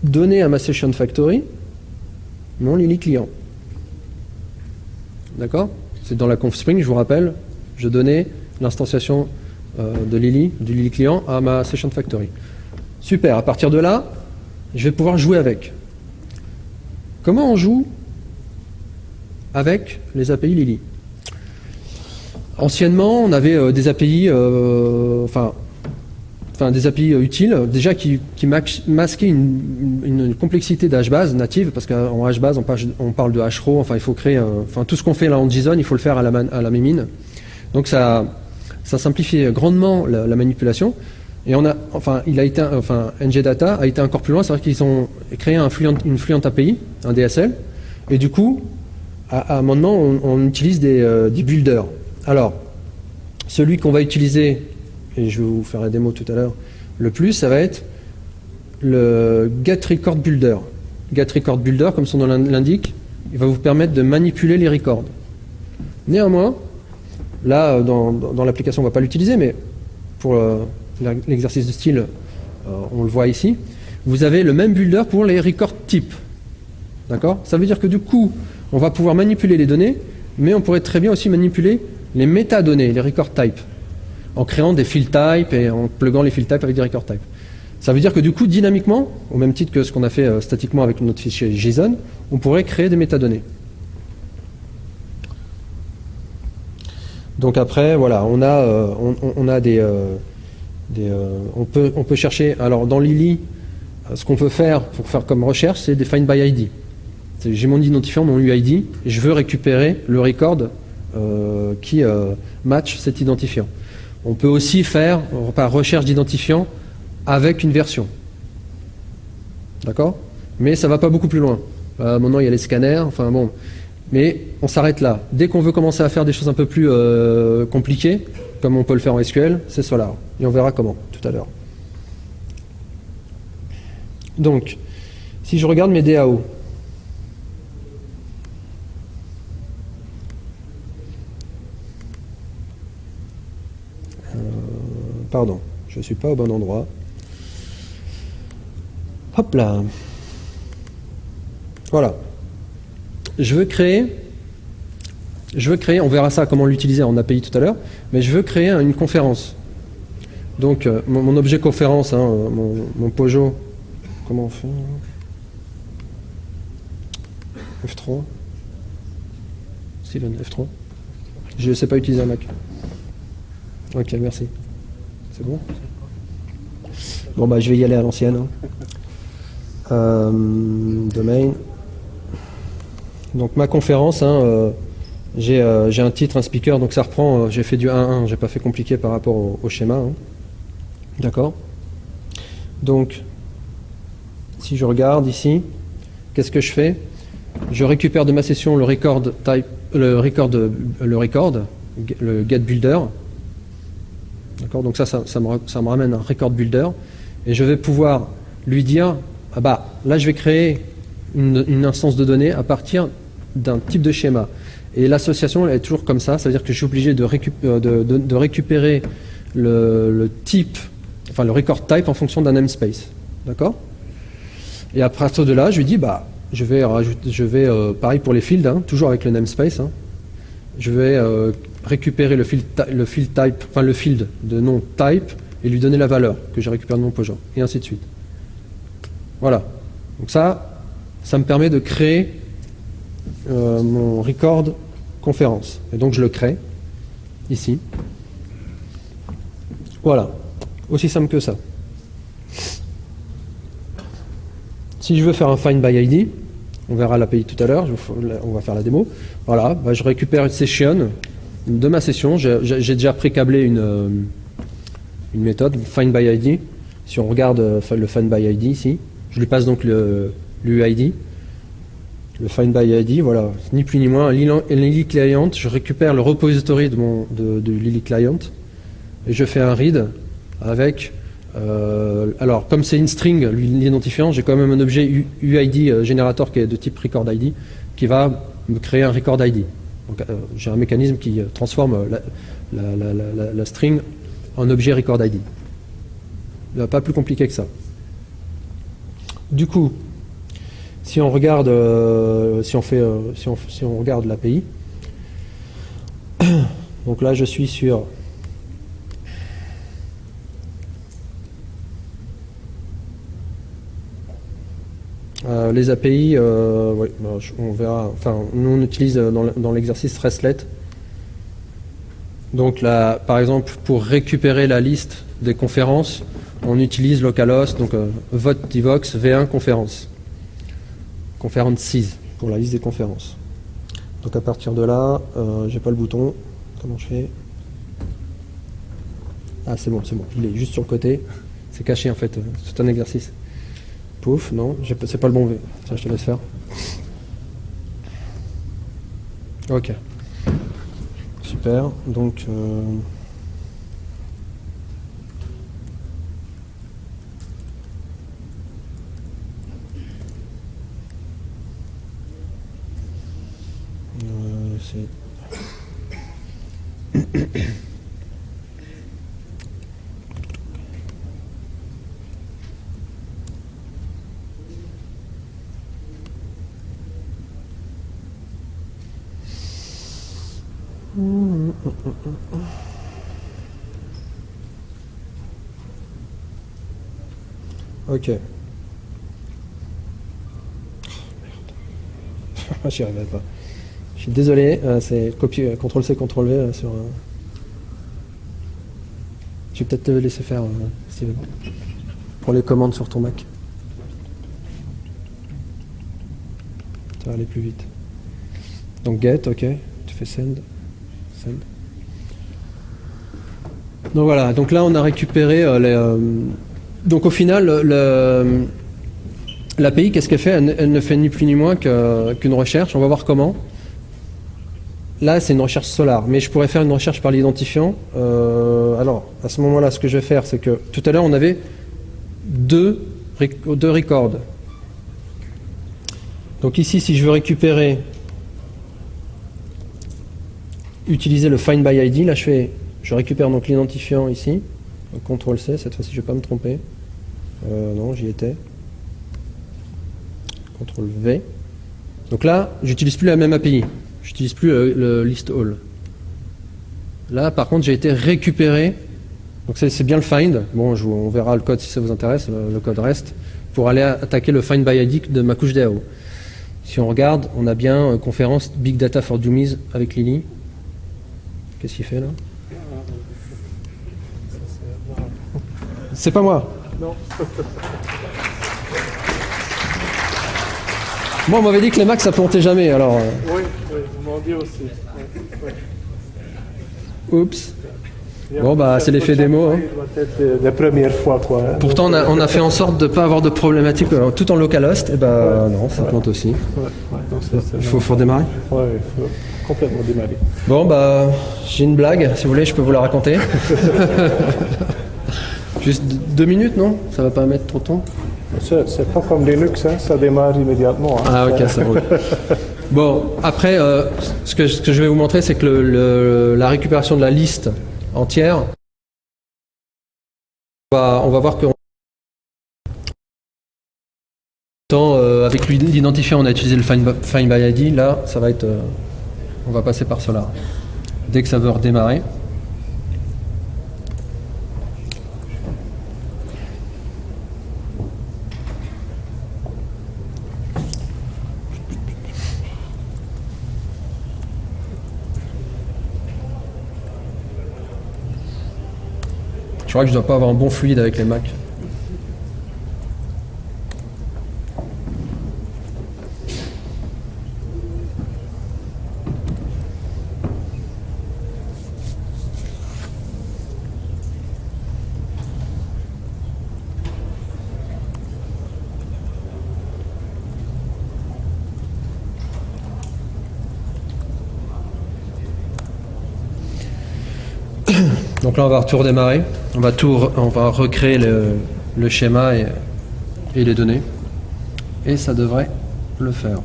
donner à ma Session Factory mon Lily client. D'accord? C'est dans la conf Spring, je vous rappelle, je donnais l'instanciation de Lily, du Lily client à ma Session Factory. Super, à partir de là, je vais pouvoir jouer avec. Comment on joue avec les API Lily? Anciennement, on avait des API, des API utiles, déjà qui masquaient une complexité d'HBase native, parce qu'en HBase, on parle de hrow, enfin il faut créer, tout ce qu'on fait là en JSON, il faut le faire à la mémine. Donc ça simplifie grandement la manipulation. Et NGData a été encore plus loin, c'est-à-dire qu'ils ont créé une Fluent API, un DSL, et du coup, à un moment, on utilise des builders. Alors, celui qu'on va utiliser, et je vais vous faire la démo tout à l'heure, le plus, ça va être le GetRecordBuilder. GetRecordBuilder, comme son nom l'indique, il va vous permettre de manipuler les records. Néanmoins, là, dans l'application, on ne va pas l'utiliser, mais pour l'exercice de style, on le voit ici, vous avez le même builder pour les record types. D'accord? Ça veut dire que du coup, on va pouvoir manipuler les données, mais on pourrait très bien aussi manipuler les métadonnées, les record types, en créant des field types et en pluguant les field types avec des record types. Ça veut dire que du coup, dynamiquement, au même titre que ce qu'on a fait statiquement avec notre fichier JSON, on pourrait créer des métadonnées. Donc après, voilà, on peut chercher. Alors dans Lily, ce qu'on peut faire pour faire comme recherche, c'est des find by ID. J'ai mon identifiant, mon UID, et je veux récupérer le record qui match cet identifiant. On peut aussi faire par recherche d'identifiant avec une version. D'accord? Mais ça ne va pas beaucoup plus loin. Maintenant, il y a les scanners, enfin bon. Mais on s'arrête là. Dès qu'on veut commencer à faire des choses un peu plus compliquées, comme on peut le faire en SQL, c'est Solr. Et on verra comment tout à l'heure. Donc, si je regarde mes DAO, pardon, je ne suis pas au bon endroit. Hop là. Voilà. Je veux créer, on verra ça comment l'utiliser en API tout à l'heure, mais je veux créer une conférence. Donc mon objet conférence, mon Pojo, comment on fait? F3. Steven, F3. Je ne sais pas utiliser un Mac. Ok, merci. C'est bon? Bon, bah je vais y aller à l'ancienne. Domain. Donc ma conférence, j'ai un titre, un speaker, donc ça reprend, j'ai fait du 1.1, j'ai pas fait compliqué par rapport au schéma. D'accord? Donc, si je regarde ici, qu'est-ce que je fais? Je récupère de ma session le record type, le get builder. D'accord? Donc ça me ramène un record builder, et je vais pouvoir lui dire, ah bah là je vais créer une instance de données à partir d'un type de schéma. Et l'association elle est toujours comme ça, c'est-à-dire que je suis obligé de récupérer le type, enfin le record type en fonction d'un namespace. D'accord? Et à partir de là, je lui dis, bah, je vais pareil pour les fields, toujours avec le namespace, je vais récupérer le field type, enfin le field de nom type, et lui donner la valeur que j'ai récupérée de mon Pojo, et ainsi de suite. Voilà. Donc ça me permet de créer mon record conférence. Et donc je le crée ici. Voilà. Aussi simple que ça. Si je veux faire un find by ID, on verra l'API tout à l'heure, on va faire la démo. Voilà, bah je récupère une session de ma session. J'ai déjà pré-câblé une méthode, find by ID. Si on regarde le find by ID ici, je lui passe donc l'UID. Le find by ID, voilà, ni plus ni moins, Lily Client, je récupère le repository de Lily Client, et je fais un read avec... alors, comme c'est une string, l'identifiant, j'ai quand même un objet UID générateur qui est de type record ID qui va me créer un record ID. Donc, j'ai un mécanisme qui transforme la string en objet record ID. Pas plus compliqué que ça. Du coup, si on regarde, si on regarde l'API, donc là je suis sur les API, ouais, on verra. Enfin, nous on utilise dans l'exercice RESTlet. Donc là, par exemple, pour récupérer la liste des conférences, on utilise localhost, donc vote divox v1 conférence. Conferences pour la liste des conférences. Donc à partir de là, j'ai pas le bouton. Comment je fais? Ah, c'est bon, il est juste sur le côté. C'est caché en fait, c'est un exercice. Pouf, non, c'est pas le bon V. Tiens, je te laisse faire. Ok. Super, donc... c'est... Ok. J'y arriverai pas. Je suis désolé, c'est copier, CTRL-C, CTRL-V sur... Je vais peut-être te laisser faire, Steven, pour les commandes sur ton Mac. Ça va aller plus vite. Donc get, ok, tu fais send. Donc voilà, donc là on a récupéré donc au final, l'API, qu'est-ce qu'elle fait? Elle ne fait ni plus ni moins qu'une recherche. On va voir comment. Là, c'est une recherche Solr, mais je pourrais faire une recherche par l'identifiant. Alors, à ce moment-là, ce que je vais faire, c'est que tout à l'heure, on avait deux records. Donc ici, si je veux récupérer, utiliser le find by ID, là, je récupère donc l'identifiant ici. CTRL-C, cette fois-ci, je ne vais pas me tromper. Non, j'y étais. CTRL-V. Donc là, j'utilise plus la même API. J'utilise plus le list all. Là, par contre, j'ai été récupéré. Donc c'est bien le find. Bon, on verra le code si ça vous intéresse, le code reste, pour aller attaquer le find by ID de ma couche DAO. Si on regarde, on a bien conférence Big Data for Dummies avec Lily. Qu'est-ce qu'il fait là? C'est pas moi. Non. Moi, on m'avait dit que les Macs, ça plantait jamais, alors... Oui, vous m'en dites aussi. Oups. Bon, bah, c'est l'effet démo. Hein. Ça doit être la première fois, quoi. Hein. Pourtant, on a fait en sorte de ne pas avoir de problématique tout en localhost. Et bah, non, ça plante aussi. Il faut démarrer. Oui, il faut complètement démarrer. Bon, bah, j'ai une blague. Si vous voulez, je peux vous la raconter. Juste 2 minutes, non? Ça va pas mettre trop de temps? C'est pas comme Linux, hein, ça démarre immédiatement. Hein. Ah ok, ça roule. Bon, après, ce que je vais vous montrer, c'est que la récupération de la liste entière, on va voir que avec l'identifiant, on a utilisé le find by ID. Là, ça va être, on va passer par cela. Dès que ça veut redémarrer. Je crois que je dois pas avoir un bon fluide avec les Macs. Donc là, on va tout redémarrer. On va recréer le schéma et les données. Et ça devrait le faire.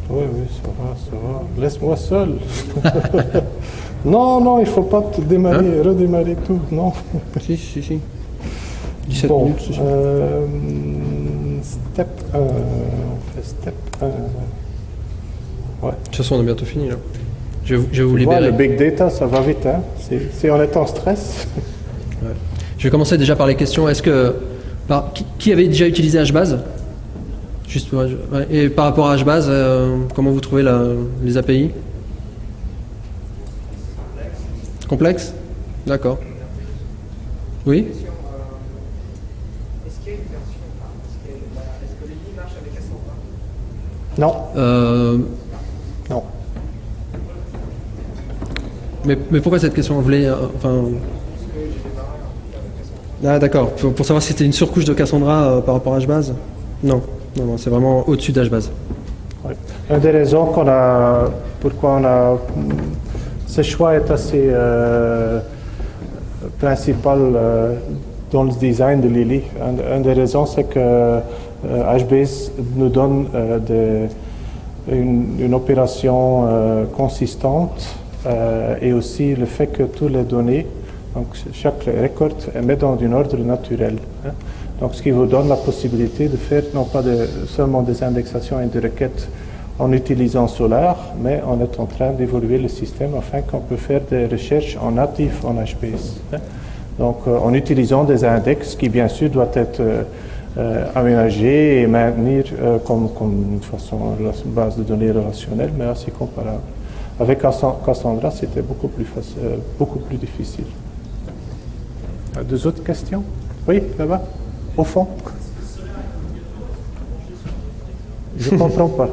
Oui, ça va. Laisse-moi seul. Non, il ne faut pas te démarrer, redémarrer tout, non. Si. 17 bon, minutes, c'est ça. Step 1. On fait step 1. Ouais. De toute façon, on a bientôt fini là. Je vais vous Tu vois, libérer. le big data, ça va vite, hein. C'est en étant stress. Ouais. Je vais commencer déjà par les questions. Est-ce que qui avait déjà utilisé HBase? Juste, ouais. Et par rapport à HBase, comment vous trouvez les API? Complexe? D'accord. Oui? Est-ce qu'il y a une version, est-ce que Lily marche avec Cassandra? Non. Non. Mais pourquoi cette question? Vous voulez, Ah d'accord, pour savoir si c'était une surcouche de Cassandra par rapport à HBase? Non, c'est vraiment au-dessus d'HBase. Ouais. Une des raisons pourquoi on a... Ce choix est assez principal dans le design de Lily. Une des raisons, c'est que HBase nous donne une opération consistante et aussi le fait que toutes les données, donc chaque record est mis dans un ordre naturel. Hein. Donc ce qui vous donne la possibilité de faire non pas seulement des indexations et des requêtes en utilisant Solar, mais on est en train d'évoluer le système afin qu'on peut faire des recherches en natif en HBase. Hein. Donc en utilisant des index qui bien sûr doivent être aménagés et maintenir comme une façon, une base de données relationnelle, mais assez comparable. Avec Cassandra, c'était beaucoup plus facile, beaucoup plus difficile. Deux autres questions? Oui, là-bas, au fond. Je ne comprends pas.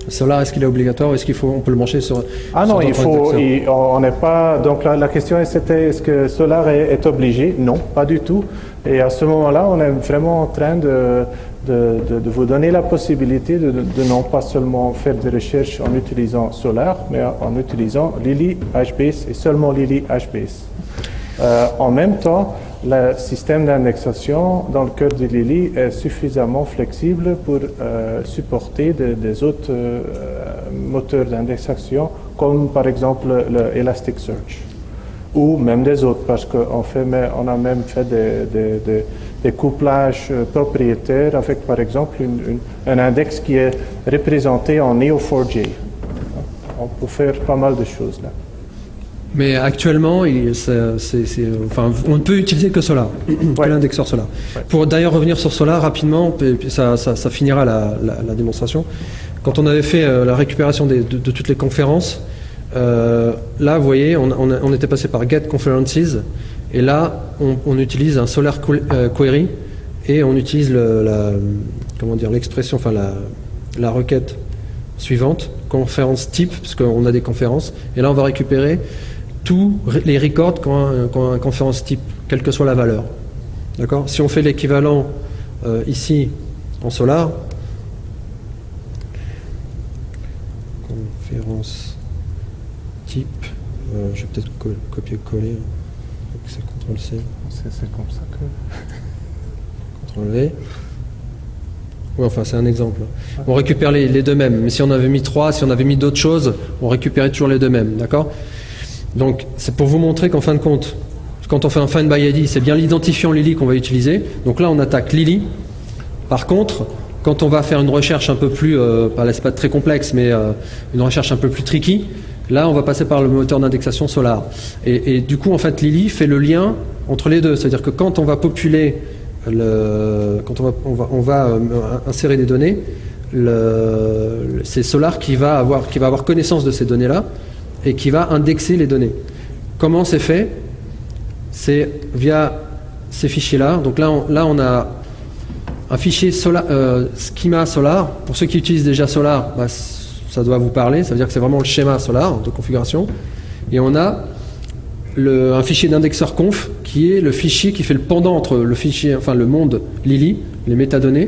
Solar, est-ce qu'il est obligatoire ou est-ce on peut le brancher sur... Ah non, on n'est pas... Donc la question c'était, est-ce que Solar est obligé? Non, pas du tout. Et à ce moment-là, on est vraiment en train de vous donner la possibilité de non pas seulement faire des recherches en utilisant Solar, mais en utilisant Lily HBase et seulement Lily HBase. En même temps, le système d'indexation dans le cœur de Lily est suffisamment flexible pour supporter des autres moteurs d'indexation, comme par exemple le Elasticsearch, ou même des autres, parce qu'on a même fait des couplages propriétaires avec par exemple un index qui est représenté en Neo4j. On peut faire pas mal de choses là. Mais actuellement, on ne peut utiliser que Solar, que l'indexeur Solar. Ouais. Pour d'ailleurs revenir sur Solar rapidement, puis ça finira la démonstration. Quand on avait fait la récupération de toutes les conférences, là, vous voyez, on était passé par Get Conferences, et là, on utilise un Solar Query, et on utilise l'expression, la requête suivante, conférence type, parce qu'on a des conférences, et là, on va récupérer tous les records qu'ont un conférence type, quelle que soit la valeur. D'accord? Si on fait l'équivalent ici en Solar, conférence type, je vais peut-être copier-coller, c'est CTRL-C. C'est comme ça que... CTRL-V. Oui, enfin, c'est un exemple. On récupère les deux mêmes, mais si on avait mis 3, si on avait mis d'autres choses, on récupérait toujours les deux mêmes. D'accord? Donc, c'est pour vous montrer qu'en fin de compte, quand on fait un find by ID, c'est bien l'identifiant Lily qu'on va utiliser. Donc là, on attaque Lily. Par contre, quand on va faire une recherche un peu plus, c'est pas très complexe, mais une recherche un peu plus tricky, là, on va passer par le moteur d'indexation Solar. Et du coup, en fait, Lily fait le lien entre les deux. C'est-à-dire que quand on va populer, quand on va insérer des données, c'est Solar qui va avoir connaissance de ces données-là et qui va indexer les données. Comment c'est fait? C'est via ces fichiers-là. Donc là, on a un fichier schema Solar. Pour ceux qui utilisent déjà Solar, ça doit vous parler. Ça veut dire que c'est vraiment le schéma Solar de configuration. Et on a un fichier d'indexeur conf qui est le fichier qui fait le pendant entre le fichier, le monde Lily, les métadonnées,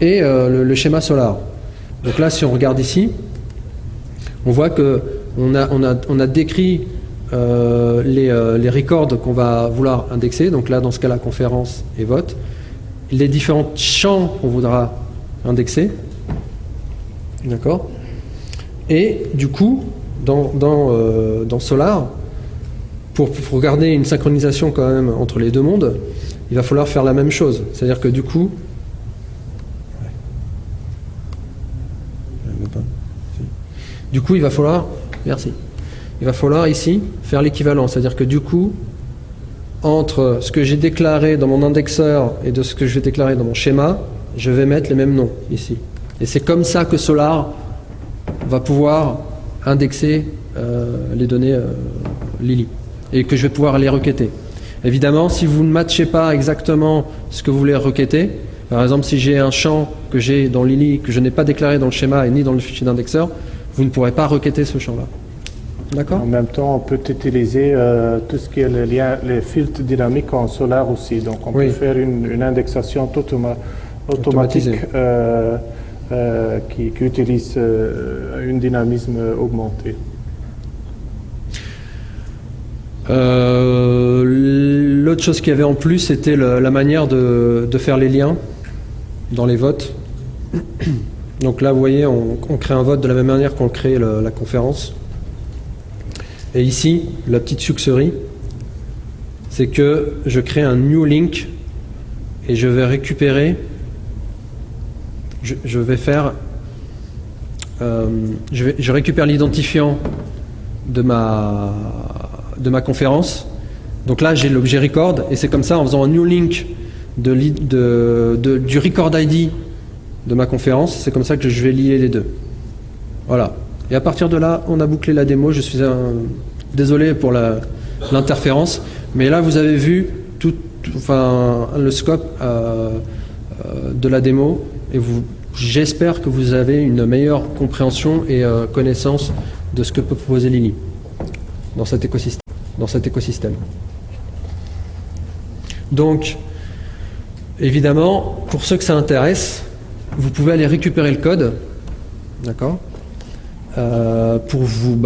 et le schéma Solar. Donc là, si on regarde ici, on voit que on a décrit les records qu'on va vouloir indexer, donc là dans ce cas-là conférence et vote, les différents champs qu'on voudra indexer, d'accord. Et du coup, dans Solar, pour garder une synchronisation quand même entre les deux mondes, il va falloir faire la même chose. C'est-à-dire que du coup, il va falloir, merci, il va falloir ici faire l'équivalent. C'est-à-dire que du coup, entre ce que j'ai déclaré dans mon indexeur et de ce que je vais déclarer dans mon schéma, je vais mettre les mêmes noms ici. Et c'est comme ça que Solar va pouvoir indexer les données Lily et que je vais pouvoir les requêter. Évidemment, si vous ne matchez pas exactement ce que vous voulez requêter, par exemple si j'ai un champ que j'ai dans Lily que je n'ai pas déclaré dans le schéma et ni dans le fichier d'indexeur, vous ne pourrez pas requêter ce champ-là. D'accord ? En même temps, on peut utiliser tout ce qui est les filtres dynamiques en Solar aussi. Donc on peut faire une indexation automatique qui utilise un dynamisme augmenté. L'autre chose qu'il y avait en plus, c'était la manière de faire les liens dans les votes. Donc là, vous voyez, on crée un vote de la même manière qu'on crée la conférence. Et ici, la petite succerie, c'est que je crée un new link et je vais récupérer, je récupère l'identifiant de ma conférence. Donc là, j'ai l'objet record et c'est comme ça, en faisant un new link du record ID de ma conférence, c'est comme ça que je vais lier les deux. Voilà. Et à partir de là, on a bouclé la démo. Je suis désolé pour l'interférence, mais là, vous avez vu le scope de la démo et j'espère que vous avez une meilleure compréhension et connaissance de ce que peut proposer Lily dans cet écosystème. Donc, évidemment, pour ceux que ça intéresse, vous pouvez aller récupérer le code, d'accord, pour vous,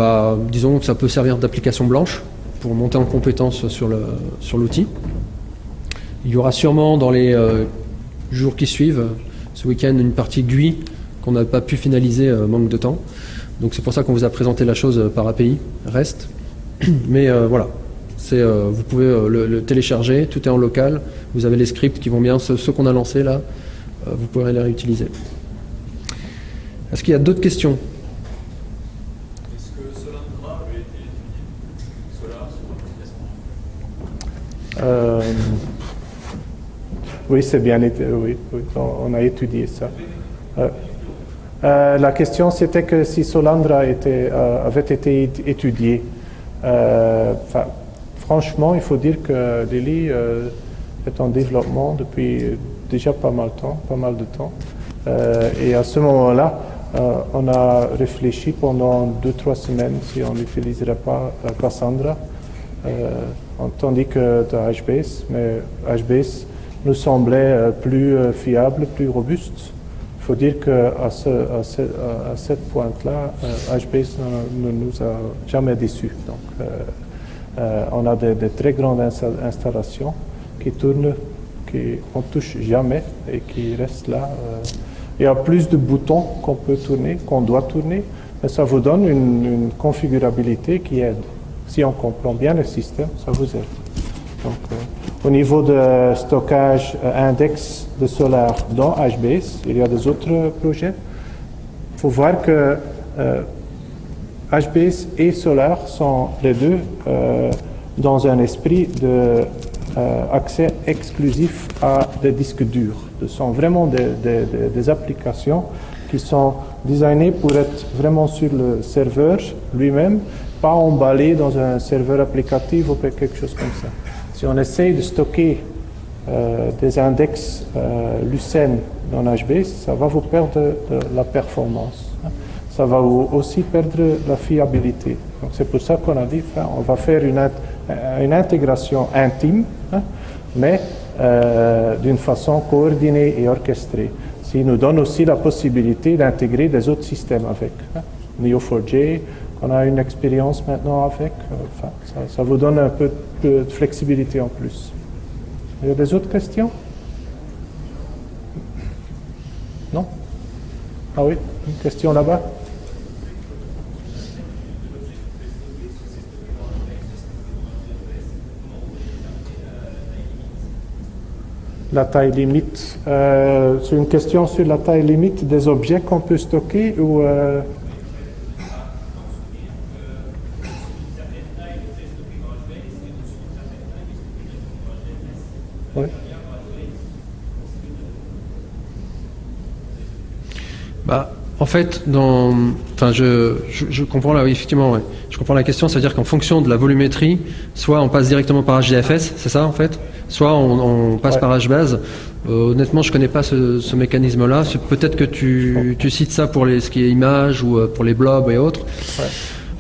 disons que ça peut servir d'application blanche pour monter en compétence sur l'outil. Il y aura sûrement dans les jours qui suivent, ce week-end, une partie GUI qu'on n'a pas pu finaliser, manque de temps. Donc c'est pour ça qu'on vous a présenté la chose par API REST. Mais voilà, vous pouvez le télécharger, tout est en local, vous avez les scripts qui vont bien, ceux qu'on a lancés là, vous pourrez les réutiliser. Est-ce qu'il y a d'autres questions ? Est-ce que Solandra avait été étudié ? Solar sur l'application ? Oui, c'est bien été, oui, on a étudié ça. La question c'était que si Solandra avait été étudié. Franchement, il faut dire que Lily est en développement depuis déjà pas mal de temps. Et à ce moment-là, on a réfléchi pendant 2-3 semaines si on n'utiliserait pas Cassandra, tandis que de HBase, mais HBase nous semblait plus fiable, plus robuste. Il faut dire qu'à cette pointe-là, HBase ne nous a jamais déçus. Donc, on a de très grandes installations qui tournent, qu'on ne touche jamais et qui restent là. Il y a plus de boutons qu'on peut tourner, qu'on doit tourner, mais ça vous donne une configurabilité qui aide. Si on comprend bien le système, ça vous aide. Donc, au niveau de stockage index de Solar dans HBase, il y a des autres projets. Il faut voir que HBase et Solar sont les deux dans un esprit d'accès exclusif à des disques durs. Ce sont vraiment des applications qui sont designées pour être vraiment sur le serveur lui-même, pas emballées dans un serveur applicatif ou quelque chose comme ça. Si on essaye de stocker des index Lucene dans HBase, ça va vous perdre de la performance. Ça va vous aussi perdre la fiabilité. Donc c'est pour ça qu'on a dit, on va faire une intégration intime, mais d'une façon coordonnée et orchestrée. Ce qui nous donne aussi la possibilité d'intégrer des autres systèmes avec. Neo4j, qu'on a une expérience maintenant avec. Enfin, ça vous donne un peu de flexibilité en plus. Il y a des autres questions? Non? Ah oui, une question là-bas. La taille limite. C'est une question sur la taille limite des objets qu'on peut stocker ou oui. Bah, en fait, je comprends là, oui, effectivement, ouais. Je comprends la question, ça veut dire qu'en fonction de la volumétrie, soit on passe directement par HDFS, c'est ça en fait, soit on passe par HBase. Honnêtement, je connais pas ce mécanisme-là. Peut-être que tu cites ça pour ce qui est images ou pour les blobs et autres. Ouais.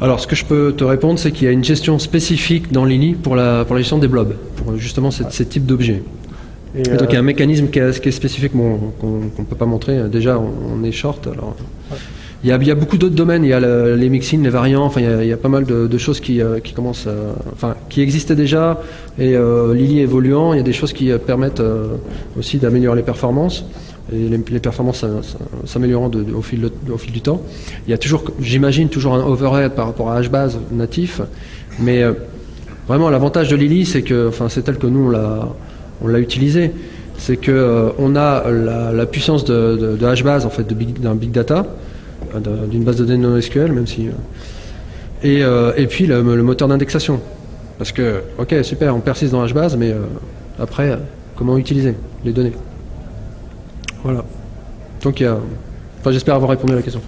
Alors, ce que je peux te répondre, c'est qu'il y a une gestion spécifique dans Lily pour la gestion des blobs, pour justement ces types d'objets. Et donc il y a un mécanisme qui est spécifique, bon, qu'on ne peut pas montrer. Déjà, on est short. Alors, il y a beaucoup d'autres domaines. Il y a les mixins, les variants. Enfin, il y a pas mal de choses qui commencent, qui existaient déjà. Et Lily évoluant, il y a des choses qui permettent aussi d'améliorer les performances. Et les performances s'améliorant au fil du temps. Il y a toujours, j'imagine, toujours un overhead par rapport à HBase natif. Mais vraiment, l'avantage de Lily, c'est que, c'est tel que nous on l'a utilisé, c'est que on a la puissance de HBase en fait d'un big data, d'une base de données NoSQL, même si et puis le moteur d'indexation, parce que ok super, on persiste dans HBase, mais après comment utiliser les données, voilà. Donc j'espère avoir répondu à la question.